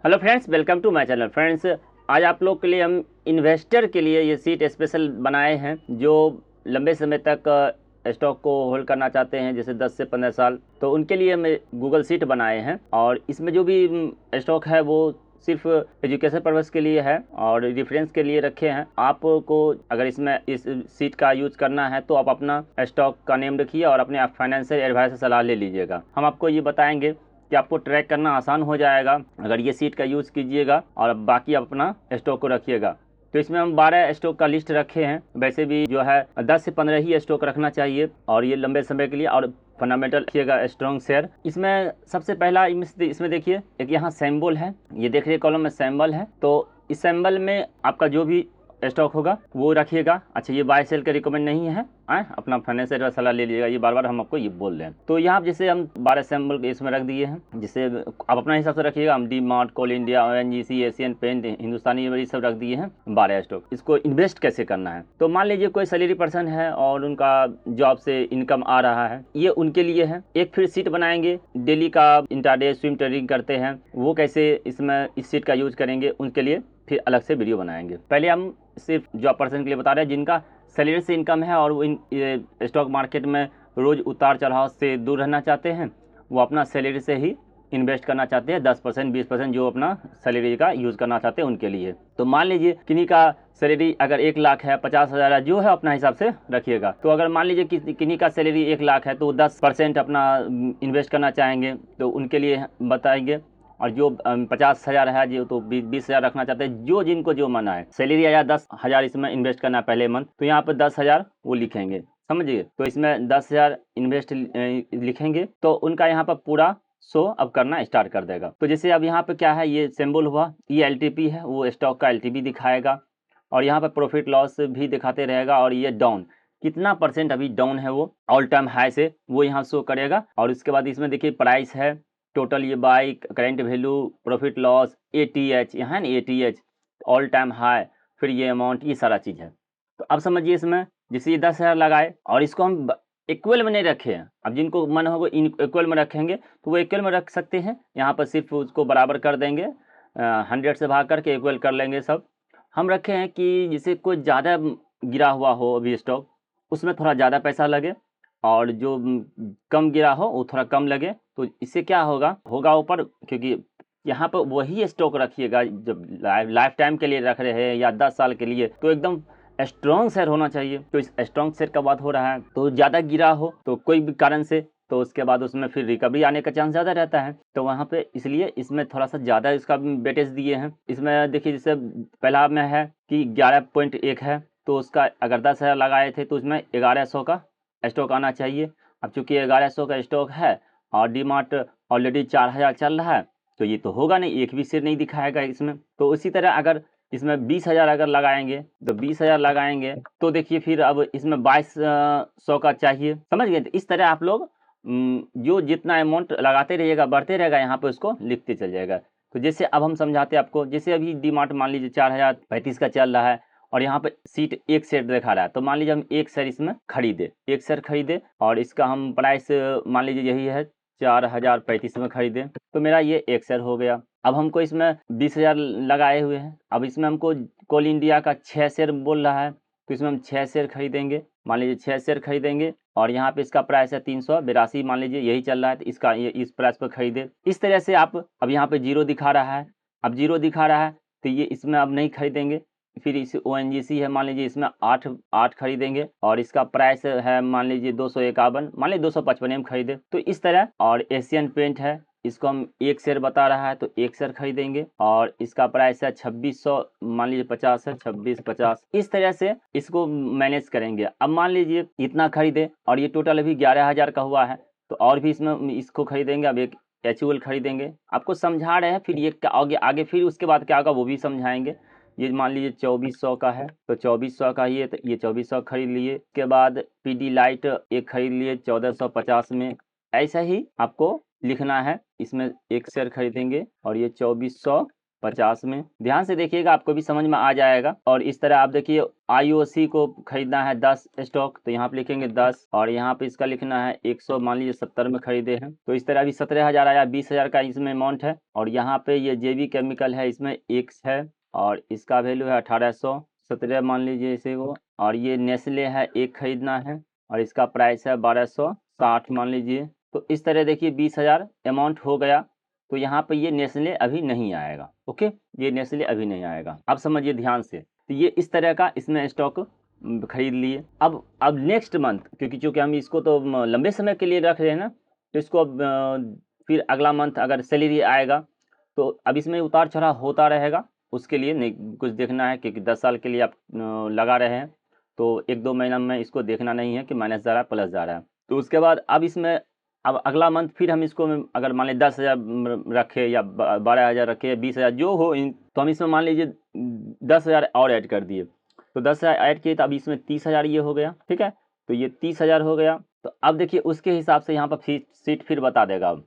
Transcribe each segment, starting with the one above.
Hello friends, welcome to my channel. Friends, आज आप लोग के लिए हम इन्वेस्टर के लिए ये सीट स्पेशल बनाए हैं जो लंबे समय तक स्टॉक को होल्ड करना चाहते हैं, जैसे 10 से 15 साल। तो उनके लिए हम गूगल सीट बनाए हैं और इसमें जो भी स्टॉक है वो सिर्फ एजुकेशन पर्पज़ के लिए है और रेफरेंस के लिए रखे हैं। आपको अगर इसमें इस सीट का यूज़ करना है तो आप अपना स्टॉक का नेम रखिए और अपने फाइनेंशियल एडवाइजर से सलाह ले लीजिएगा। हम आपको ये बताएंगे कि आपको ट्रैक करना आसान हो जाएगा अगर ये सीट का यूज़ कीजिएगा और बाकी आप अपना स्टॉक को रखिएगा। तो इसमें हम 12 स्टॉक का लिस्ट रखे हैं। वैसे भी जो है 10 से 15 ही स्टॉक रखना चाहिए और ये लंबे समय के लिए और फंडामेंटल रखिएगा स्ट्रॉन्ग शेयर। इसमें सबसे पहला इसमें देखिए, एक यहाँ सैम्बल है, ये देख रहे कॉलम में सैम्बल है। तो इस सैम्बल में आपका जो भी स्टॉक होगा वो रखिएगा। अच्छा, ये बाय सेल का रिकमेंड नहीं है, अपना फाइनेंशियल सलाह ले लीजिएगा। ये बार बार हम आपको ये बोल रहे हैं। तो यहाँ जैसे हम 12 सैम्बल इसमें रख दिए हैं, जिसे आप अपना हिसाब से रखिएगा। हम डी मार्ट, कोल इंडिया, ONGC, एशियन पेंट, हिंदुस्तानी, ये सब रख दिए हैं 12 स्टॉक। इसको इन्वेस्ट कैसे करना है, तो मान लीजिए कोई सैलरी पर्सन है और उनका जॉब से इनकम आ रहा है, ये उनके लिए है। एक फिर सीट बनाएंगे, डेली का इंट्राडे स्विंग ट्रेडिंग करते हैं, वो कैसे इसमें इस सीट का यूज करेंगे, उनके लिए फिर अलग से वीडियो बनाएंगे। पहले हम सिर्फ जॉब पर्सन के लिए बता रहे हैं जिनका सैलरी से इनकम है और वो स्टॉक मार्केट में रोज़ उतार चढ़ाव से दूर रहना चाहते हैं। वो अपना सैलरी से ही इन्वेस्ट करना चाहते हैं, 10% 20% जो अपना सैलरी का यूज़ करना चाहते हैं उनके लिए। तो मान लीजिए किन्हीं का सैलरी अगर 1 लाख है, 50,000 है, जो है अपना हिसाब से रखिएगा। तो अगर मान लीजिए किन्हीं का सैलरी 1 लाख है तो 10% अपना इन्वेस्ट करना चाहेंगे तो उनके लिए बताएंगे। और जो 50,000 है जो तो 20,000 रखना चाहते हैं, जो जिनको जो मना है। सैलरी आया 10,000 इसमें इन्वेस्ट करना है पहले मंथ, तो यहाँ पर 10,000 वो लिखेंगे, समझिए। तो इसमें 10,000 इन्वेस्ट लिखेंगे तो उनका यहाँ पर पूरा शो अब करना स्टार्ट कर देगा। तो जैसे अब यहाँ पे क्या है, ये सिंबल हुआ, ये LTP है, वो स्टॉक का LTP दिखाएगा और यहाँ पर प्रॉफिट लॉस भी दिखाते रहेगा। और ये डाउन कितना परसेंट अभी डाउन है, वो ऑल टाइम हाई से वो यहाँ शो करेगा। और उसके बाद इसमें देखिए प्राइस है, टोटल ये by, current value, profit loss, ATH, यहाँ है ना ATH, ऑल टाइम हाई, फिर ये अमाउंट, ये सारा चीज़ है। तो अब समझिए इसमें जैसे ये 10,000 लगाए और इसको हम इक्वल में नहीं रखे हैं। अब जिनको मन होगा इक्वल में रखेंगे तो वो इक्वल में रख सकते हैं। यहाँ पर सिर्फ उसको बराबर कर देंगे, 100 से भाग करके इक्वल कर लेंगे सब। हम रखे हैं कि जैसे कोई ज़्यादा गिरा हुआ हो अभी स्टॉक, उसमें थोड़ा ज़्यादा पैसा लगे और जो कम गिरा हो वो थोड़ा कम लगे। तो इससे क्या होगा ऊपर, क्योंकि यहाँ पर वही स्टॉक रखिएगा जब लाइफ टाइम के लिए रख रहे हैं या 10 साल के लिए, तो एकदम स्ट्रॉन्ग शेयर होना चाहिए। तो इस स्ट्रॉन्ग शेयर का बात हो रहा है, तो ज़्यादा गिरा हो तो कोई भी कारण से, तो उसके बाद उसमें फिर रिकवरी आने का चांस ज़्यादा रहता है। तो वहाँ पे इसलिए इसमें थोड़ा सा ज़्यादा इसका वेटेज दिए हैं। इसमें देखिए जैसे पहला में है कि 11.1 है, तो उसका अगर 10,000 लगाए थे तो उसमें 1100 का स्टॉक आना चाहिए। अब चूंकि 1100 का स्टॉक है और डी मार्ट ऑलरेडी 4,000 चल रहा है, तो ये तो होगा नहीं, एक भी शेयर नहीं दिखाएगा इसमें। तो उसी तरह अगर इसमें 20,000 अगर लगाएंगे तो 20,000 लगाएंगे तो देखिए फिर अब इसमें 2200 का चाहिए, समझ गए। तो इस तरह आप लोग जो जितना अमाउंट लगाते रहिएगा बढ़ते रहेगा, यहाँ पे उसको लिखते चल जाएगा। तो जैसे अब हम समझाते हैं आपको, जैसे अभी डी मार्ट मान लीजिए 4,035 का चल रहा है और यहाँ पे सीट एक शेयर दिखा रहा है, तो मान लीजिए हम एक शेयर इसमें खरीदे, एक शेयर खरीदे और इसका हम प्राइस मान लीजिए यही है 4,035 में खरीदे, तो मेरा ये एक शेयर हो गया। अब हमको इसमें 20,000 लगाए हुए हैं। अब इसमें हमको कोल इंडिया का 6 शेयर बोल रहा है, तो इसमें हम 6 शेयर खरीदेंगे, मान लीजिए 6 शेयर खरीदेंगे और यहाँ पे इसका प्राइस है 382, मान लीजिए यही चल रहा है, तो इसका ये इस प्राइस पर खरीदे। इस तरह से आप, अब यहाँ पे जीरो दिखा रहा है, अब जीरो दिखा रहा है तो ये इसमें अब नहीं खरीदेंगे। फिर इस ONGC है, मान लीजिए इसमें 8 खरीदेंगे और इसका प्राइस है मान लीजिए 251, मान लीजिए 255 में खरीदे, तो इस तरह। और एशियन पेंट है, इसको हम एक शेयर बता रहा है तो एक शेयर खरीदेंगे और इसका प्राइस है 2600, मान लीजिए 50 है, 2650, इस तरह से इसको मैनेज करेंगे। अब मान लीजिए इतना खरीदे और ये टोटल अभी 11,000 का हुआ है, तो और भी इसमें इसको खरीदेंगे। अब एक HUL खरीदेंगे, आपको समझा रहे हैं, फिर ये आगे फिर उसके बाद क्या होगा वो भी समझाएंगे। ये मान लीजिए 2400 का है तो 2400 का ये, तो ये 2400 खरीद लिए। उसके बाद PD लाइट एक खरीद लिए 1450 में। ऐसा ही आपको लिखना है, इसमें एक शेयर खरीदेंगे और ये 2400 50 में। ध्यान से देखिएगा, आपको भी समझ में आ जाएगा। और इस तरह आप देखिए IOC को खरीदना है 10 स्टॉक, तो यहाँ पे लिखेंगे 10, और यहाँ पे इसका लिखना है 100, मान लीजिए 70 में खरीदे हैं, तो इस तरह अभी 17,000 आया, 20,000 का इसमें अमाउंट है। और यहाँ पे ये JB केमिकल है, इसमें एक है और इसका वैल्यू है 1817 मान लीजिए इसे को। और ये नेस्ले है, एक खरीदना है और इसका प्राइस है 1260 मान लीजिए। तो इस तरह देखिए 20,000 अमाउंट हो गया। तो यहाँ पे ये नेस्ले अभी नहीं आएगा। ओके, ये नेस्ले अभी नहीं आएगा, आप समझिए ध्यान से। तो ये इस तरह का इसमें स्टॉक खरीद लिए। अब नेक्स्ट मंथ, क्योंकि चूँकि हम इसको तो लंबे समय के लिए रख रहे हैं ना, तो इसको अब फिर अगला मंथ अगर सैलरी आएगा तो अब इसमें उतार चढ़ाव होता रहेगा। उसके लिए नहीं कुछ देखना है, क्योंकि 10 साल के लिए आप लगा रहे हैं, तो 1-2 महीना में इसको देखना नहीं है कि माइनस जा रहा है प्लस जा रहा है। तो उसके बाद अब इसमें अब अगला मंथ फिर हम इसको अगर मान लें 10,000 रखे या 12,000 रखे या 20,000 जो हो, तो हम इसमें मान लीजिए 10,000 और ऐड कर दिए, तो 10,000 ऐड किए तो अब इसमें 30,000 ये हो गया। ठीक है, तो ये 30,000 हो गया। तो अब देखिए उसके हिसाब से यहाँ पर सीट फिर बता देगा। अब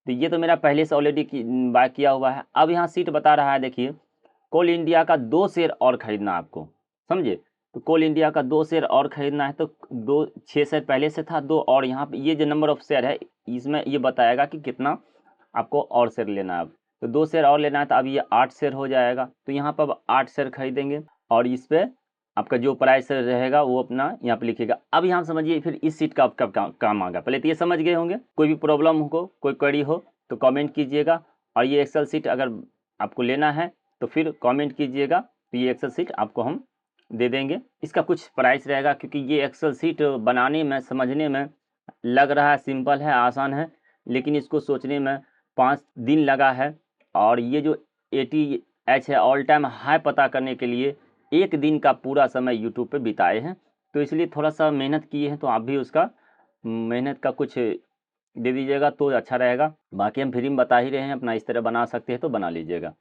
तो ये तो मेरा पहले से ऑलरेडी बाय किया हुआ है। अब यहाँ सीट बता रहा है, देखिए कोल इंडिया का 2 शेयर और खरीदना आपको, समझे। तो कोल इंडिया का 2 शेयर और खरीदना है, तो 6 शेयर पहले से था 2, और यहाँ पे ये जो नंबर ऑफ शेयर है इसमें ये बताएगा कि कितना आपको और शेयर लेना है। अब तो 2 शेयर और लेना है, तो अब ये 8 शेयर हो जाएगा। तो यहाँ पर अब 8 शेयर खरीदेंगे और इस पर आपका जो प्राइस रहेगा वो अपना यहाँ पे लिखिएगा। अब यहाँ समझिए फिर इस सीट का आपका काम आएगा। पहले तो ये समझ गए होंगे। कोई भी प्रॉब्लम हो, कोई क्वेरी हो तो कमेंट कीजिएगा। और ये एक्सेल सीट अगर आपको लेना है तो फिर कमेंट कीजिएगा, तो ये एक्सेल सीट आपको हम दे देंगे। इसका कुछ प्राइस रहेगा, क्योंकि ये एक्सेल सीट बनाने में समझने में लग रहा है सिंपल है, आसान है, लेकिन इसको सोचने में 5 दिन लगा है। और ये जो ATH है, ऑल टाइम हाई पता करने के लिए 1 दिन का पूरा समय यूट्यूब पे बिताए हैं। तो इसलिए थोड़ा सा मेहनत किए हैं, तो आप भी उसका मेहनत का कुछ दे दीजिएगा तो अच्छा रहेगा। बाकी हम फ्री में बता ही रहे हैं, अपना इस तरह बना सकते हैं तो बना लीजिएगा।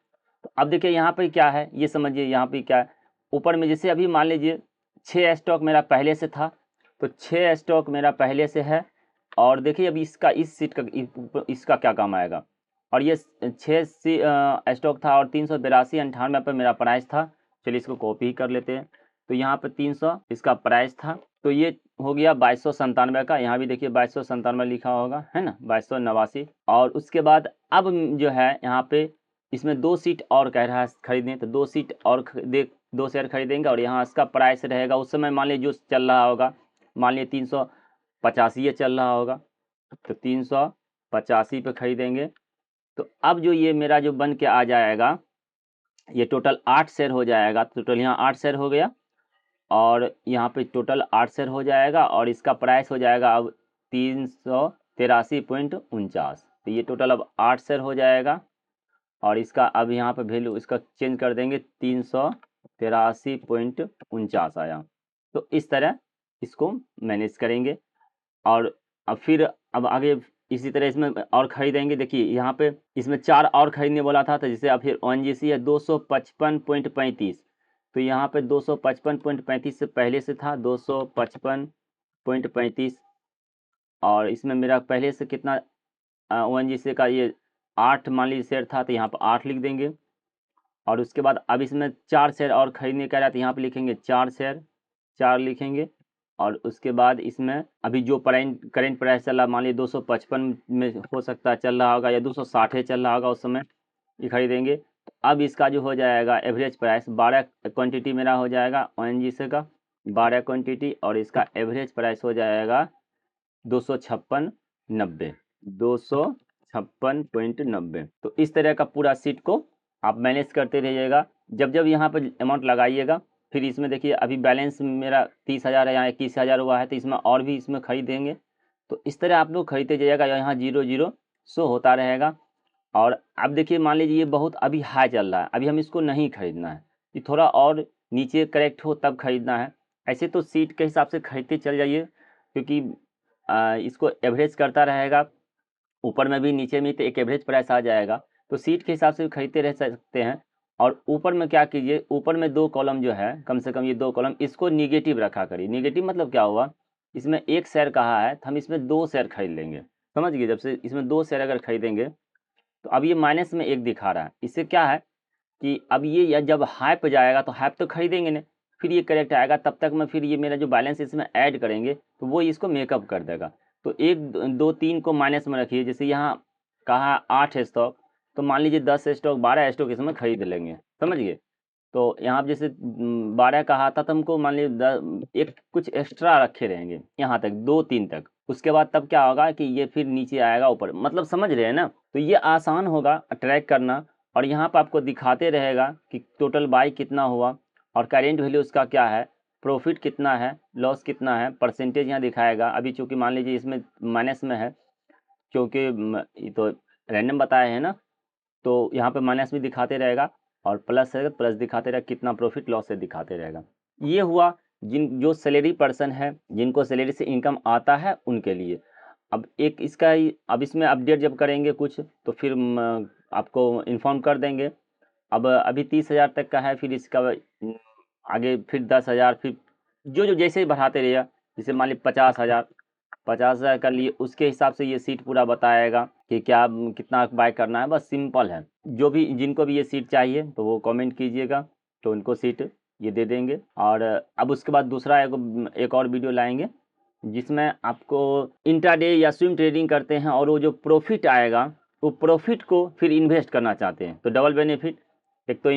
तो अब देखिए यहाँ पे क्या है, ये समझिए यहाँ पे क्या है। ऊपर में जैसे अभी मान लीजिए 6 स्टॉक मेरा पहले से था, तो 6 स्टॉक मेरा पहले से है। और देखिए अभी इसका इस सीट का इसका क्या काम आएगा। और ये 6 स्टॉक था और 382.98 पर मेरा प्राइस था। चलिए इसको कॉपी कर लेते हैं। तो यहाँ पे 300 इसका प्राइस था, तो ये हो गया 2297 का। यहाँ भी देखिए 2297 लिखा होगा, है ना, 2289। और उसके बाद अब जो है यहाँ पे इसमें 2 सीट और कह रहा है खरीदने, तो 2 सीट और 2 शेयर खरीदेंगे। और यहाँ इसका प्राइस रहेगा उस समय मान लीजिए जो चल रहा होगा, मान लीजिए 385 ये चल रहा होगा, तो 385 पे खरीदेंगे। तो अब जो ये मेरा जो बन के आ जाएगा, ये टोटल 8 शेयर हो जाएगा। टोटल यहाँ 8 शेयर हो गया और यहाँ पे टोटल 8 शेयर हो जाएगा। और इसका प्राइस हो जाएगा अब 383.49। तो ये टोटल अब 8 शेयर हो जाएगा। और इसका अब यहाँ पे वैल्यू इसका चेंज कर देंगे, 383.49 आया। तो इस तरह इसको मैनेज करेंगे। और अब फिर अब आगे इसी तरह इसमें और खरीदेंगे। देखिए यहाँ पे इसमें 4 और खरीदने बोला था, तो जैसे अब फिर ONGC है 255.35। तो यहाँ पे 255.35 से पहले से था 255.35। और इसमें मेरा पहले से कितना ONGC का ये 8 मान लीजिए शेयर था, तो यहाँ पर 8 लिख देंगे। और उसके बाद अब इसमें 4 शेयर और खरीदने का रहा, तो यहाँ पे लिखेंगे 4 शेयर, 4 लिखेंगे। और उसके बाद इसमें अभी जो करेंट प्राइस चल रहा, मान लीजिए 255 में हो सकता है चल रहा होगा या 260 चल रहा होगा, उस समय ये खरीदेंगे। तो अब इसका जो हो जाएगा एवरेज प्राइस 12 क्वांटिटी मेरा हो जाएगा ONGC का 12 क्वांटिटी, और इसका एवरेज प्राइस हो जाएगा 256.90, 256.90। तो इस तरह का पूरा सीट को आप मैनेज करते रहिएगा। जब जब यहाँ पर अमाउंट लगाइएगा, फिर इसमें देखिए अभी बैलेंस मेरा 30,000 है, यहाँ 21,000 हुआ है, तो इसमें और भी इसमें खरीदेंगे। तो इस तरह आप लोग खरीदते जाइएगा, यहाँ 00 शो होता रहेगा। और अब देखिए मान लीजिए ये बहुत अभी हाई चल रहा है, अभी हम इसको नहीं खरीदना है, ये थोड़ा और नीचे करेक्ट हो तब खरीदना है। ऐसे तो सीट के हिसाब से खरीदते चल जाइए, क्योंकि इसको एवरेज करता रहेगा, ऊपर में भी नीचे में, तो एक एवरेज प्राइस आ जाएगा। तो सीट के हिसाब से भी खरीदते रह सकते हैं। और ऊपर में क्या कीजिए, ऊपर में 2 कॉलम जो है, कम से कम ये 2 कॉलम इसको निगेटिव रखा करिए। निगेटिव मतलब क्या हुआ, इसमें 1 शेयर कहा है, तो हम इसमें 2 शेयर खरीद लेंगे, समझ गए। जब से इसमें 2 शेयर अगर खरीदेंगे, तो अब ये माइनस में 1 दिखा रहा है, इससे क्या है कि अब ये या जब हाई पे जाएगा तो हाई तो खरीदेंगे नहीं, फिर ये करेक्ट आएगा, तब तक मैं फिर ये मेरा जो बैलेंस इसमें ऐड करेंगे तो वो इसको मेकअप कर देगा। तो 1 2 3 को माइनस में रखिए। जैसे यहाँ कहा 8 स्टॉक, तो मान लीजिए 10 स्टॉक 12 स्टॉक इसमें खरीद लेंगे, समझ गए। तो यहाँ पे जैसे 12 कहा था तो हमको मान लीजिए एक कुछ एक्स्ट्रा रखे रहेंगे यहाँ तक 2 3 तक, उसके बाद तब क्या होगा कि ये फिर नीचे आएगा ऊपर, मतलब समझ रहे हैं ना। तो ये आसान होगा ट्रैक करना, और यहाँ पर आपको दिखाते रहेगा कि टोटल बाई कितना हुआ और करेंट वैल्यू उसका क्या है, प्रॉफिट कितना है, लॉस कितना है, परसेंटेज यहाँ दिखाएगा। अभी चूँकि मान लीजिए इसमें माइनस में है, क्योंकि ये तो रैंडम बताए हैं ना, तो यहाँ पे माइनस भी दिखाते रहेगा और प्लस है प्लस दिखाते रहेगा, कितना प्रॉफिट लॉस है दिखाते रहेगा। ये हुआ जो सैलरी पर्सन है, जिनको सैलरी से इनकम आता है उनके लिए। अब एक इसका ही, अब इसमें अपडेट जब करेंगे कुछ तो फिर आपको इन्फॉर्म कर देंगे। अब अभी 30,000 तक का है, फिर इसका आगे फिर 10,000, फिर जो जैसे ही बढ़ाते रहिएगा। जैसे मान लीजिए 50,000 कर लिए, उसके हिसाब से ये सीट पूरा बताएगा कि क्या कितना बाय करना है। बस सिंपल है। जो भी जिनको भी ये सीट चाहिए तो वो कमेंट कीजिएगा, तो उनको सीट ये दे देंगे। और अब उसके बाद दूसरा एक और वीडियो लाएंगे जिसमें आपको इंट्राडे या स्विंग ट्रेडिंग करते हैं और वो जो प्रॉफिट आएगा वो प्रॉफिट को फिर इन्वेस्ट करना चाहते हैं, तो डबल बेनिफिट। एक तो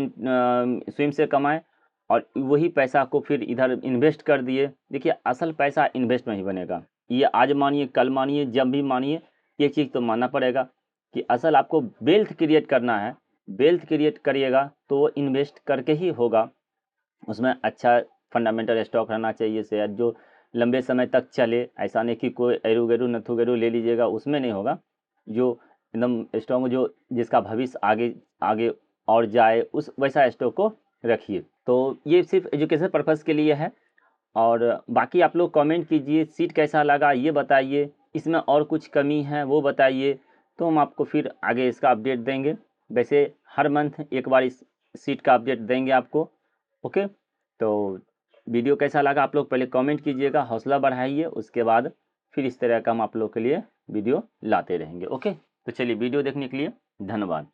स्विंग से कमाए और वही पैसा को फिर इधर इन्वेस्ट कर दिए। देखिए असल पैसा इन्वेस्ट में ही बनेगा। ये आज मानिए कल मानिए जब भी मानिए, ये चीज़ तो मानना पड़ेगा कि असल आपको वेल्थ क्रिएट करना है। वेल्थ क्रिएट करिएगा तो वो इन्वेस्ट करके ही होगा। उसमें अच्छा फंडामेंटल स्टॉक रहना चाहिए, शेयर जो लंबे समय तक चले। ऐसा नहीं कि कोई एरू गेरू नथु गेरू ले लीजिएगा, उसमें नहीं होगा। जो एकदम स्टॉक जो जिसका भविष्य आगे आगे और जाए, उस वैसा स्टॉक को रखिए। तो ये सिर्फ एजुकेशन पर्पज़ के लिए है। और बाकी आप लोग कमेंट कीजिए सीट कैसा लगा ये बताइए, इसमें और कुछ कमी है वो बताइए, तो हम आपको फिर आगे इसका अपडेट देंगे। वैसे हर मंथ एक बार इस सीट का अपडेट देंगे आपको। ओके, तो वीडियो कैसा लगा आप लोग पहले कमेंट कीजिएगा, हौसला बढ़ाइए, उसके बाद फिर इस तरह का हम आप लोग के लिए वीडियो लाते रहेंगे। ओके, तो चलिए वीडियो देखने के लिए धन्यवाद।